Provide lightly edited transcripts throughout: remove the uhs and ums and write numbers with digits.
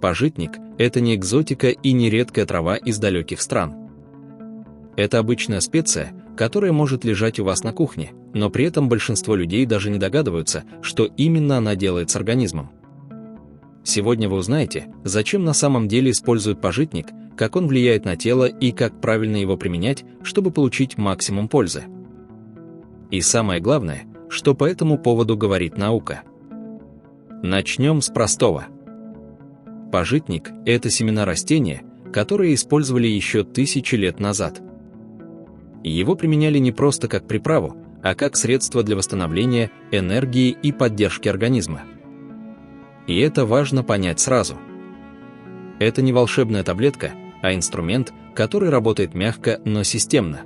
Пажитник – это не экзотика и не редкая трава из далеких стран. Это обычная специя, которая может лежать у вас на кухне, но при этом большинство людей даже не догадываются, что именно она делает с организмом. Сегодня вы узнаете, зачем на самом деле используют пажитник, как он влияет на тело и как правильно его применять, чтобы получить максимум пользы. И самое главное, что по этому поводу говорит наука. Начнем с простого. Пажитник – это семена растения, которые использовали еще тысячи лет назад. Его применяли не просто как приправу, а как средство для восстановления энергии и поддержки организма. И это важно понять сразу. Это не волшебная таблетка, а инструмент, который работает мягко, но системно.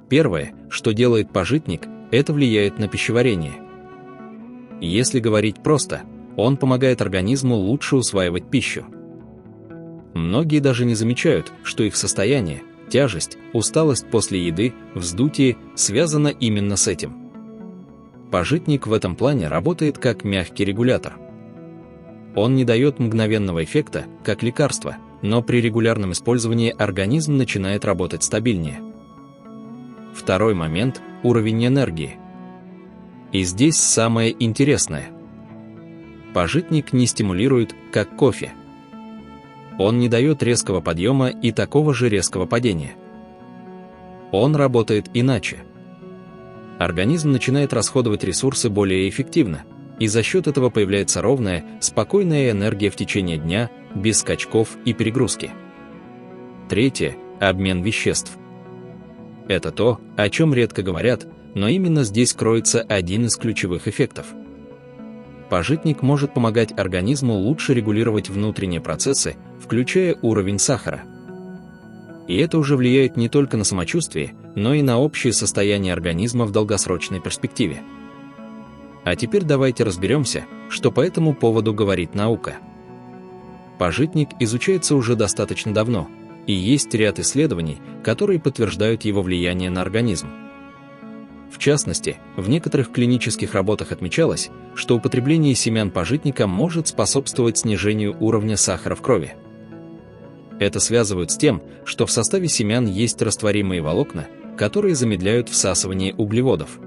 Первое, что делает пажитник, это влияет на пищеварение. Если говорить просто, он помогает организму лучше усваивать пищу. Многие даже не замечают, что их состояние, тяжесть, усталость после еды, вздутие связано именно с этим. Пажитник в этом плане работает как мягкий регулятор. Он не дает мгновенного эффекта, как лекарство, но при регулярном использовании организм начинает работать стабильнее. Второй момент – уровень энергии. И здесь самое интересное. Пажитник не стимулирует, как кофе. Он не дает резкого подъема и такого же резкого падения. Он работает иначе. Организм начинает расходовать ресурсы более эффективно, и за счет этого появляется ровная, спокойная энергия в течение дня, без скачков и перегрузки. Третье – обмен веществ. Это то, о чем редко говорят, но именно здесь кроется один из ключевых эффектов. Пажитник может помогать организму лучше регулировать внутренние процессы, включая уровень сахара. И это уже влияет не только на самочувствие, но и на общее состояние организма в долгосрочной перспективе. А теперь давайте разберемся, что по этому поводу говорит наука. Пажитник изучается уже достаточно давно, и есть ряд исследований, которые подтверждают его влияние на организм. В частности, в некоторых клинических работах отмечалось, что употребление семян пажитника может способствовать снижению уровня сахара в крови. Это связывают с тем, что в составе семян есть растворимые волокна, которые замедляют всасывание углеводов.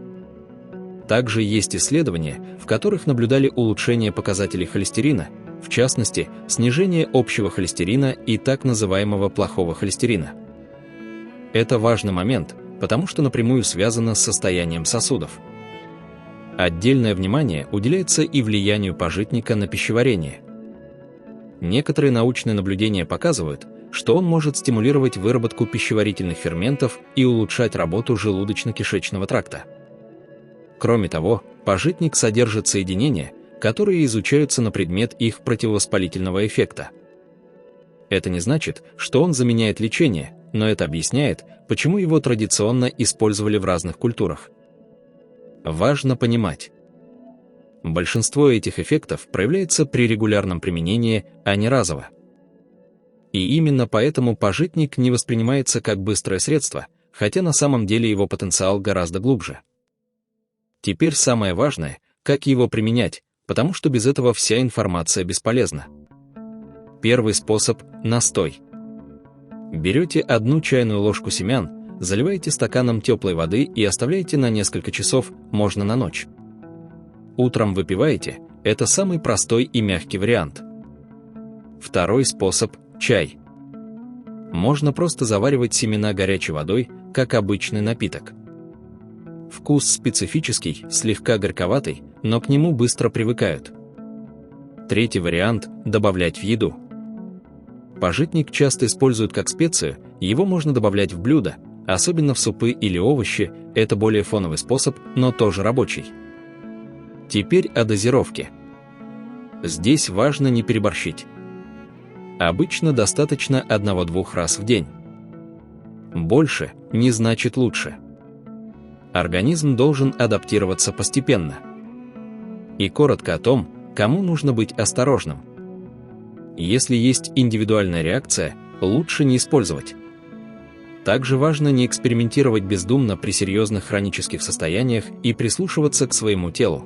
Также есть исследования, в которых наблюдали улучшение показателей холестерина, в частности, снижение общего холестерина и так называемого плохого холестерина. Это важный момент, потому что напрямую связано с состоянием сосудов. Отдельное внимание уделяется и влиянию пажитника на пищеварение. Некоторые научные наблюдения показывают, что он может стимулировать выработку пищеварительных ферментов и улучшать работу желудочно-кишечного тракта. Кроме того, пажитник содержит соединения, которые изучаются на предмет их противовоспалительного эффекта. Это не значит, что он заменяет лечение, но это объясняет, почему его традиционно использовали в разных культурах. Важно понимать. Большинство этих эффектов проявляется при регулярном применении, а не разово. И именно поэтому пажитник не воспринимается как быстрое средство, хотя на самом деле его потенциал гораздо глубже. Теперь самое важное, как его применять, потому что без этого вся информация бесполезна. Первый способ – настой. Берете 1 чайную ложку семян, заливаете стаканом теплой воды и оставляете на несколько часов, можно на ночь. Утром выпиваете – это самый простой и мягкий вариант. Второй способ – чай. Можно просто заваривать семена горячей водой, как обычный напиток. Вкус специфический, слегка горьковатый, но к нему быстро привыкают. Третий вариант – добавлять в еду. Пажитник часто используют как специю, его можно добавлять в блюда, особенно в супы или овощи, это более фоновый способ, но тоже рабочий. Теперь о дозировке. Здесь важно не переборщить. Обычно достаточно 1-2 раз в день. Больше не значит лучше. Организм должен адаптироваться постепенно. И коротко о том, кому нужно быть осторожным. Если есть индивидуальная реакция, лучше не использовать. Также важно не экспериментировать бездумно при серьезных хронических состояниях и прислушиваться к своему телу.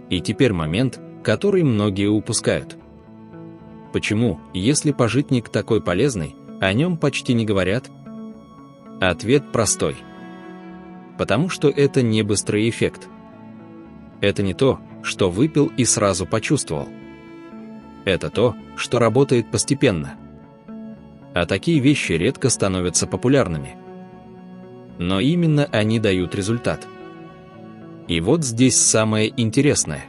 И теперь момент, который многие упускают. Почему, если пажитник такой полезный, о нем почти не говорят? Ответ простой. Потому что это не быстрый эффект. Это не то, что выпил и сразу почувствовал. Это то, что работает постепенно. А такие вещи редко становятся популярными. Но именно они дают результат. И вот здесь самое интересное.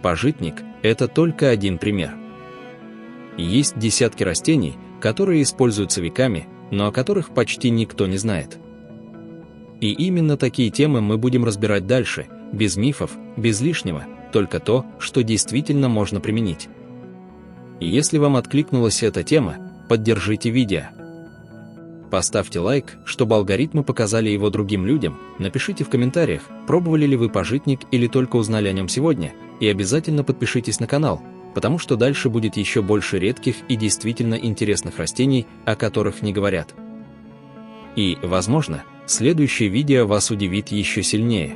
Пажитник – это только один пример. Есть десятки растений, которые используются веками, но о которых почти никто не знает. И именно такие темы мы будем разбирать дальше, без мифов, без лишнего, только то, что действительно можно применить. И если вам откликнулась эта тема, поддержите видео. Поставьте лайк, чтобы алгоритмы показали его другим людям, напишите в комментариях, пробовали ли вы пажитник или только узнали о нем сегодня, и обязательно подпишитесь на канал, потому что дальше будет еще больше редких и действительно интересных растений, о которых не говорят. И, возможно, следующее видео вас удивит еще сильнее.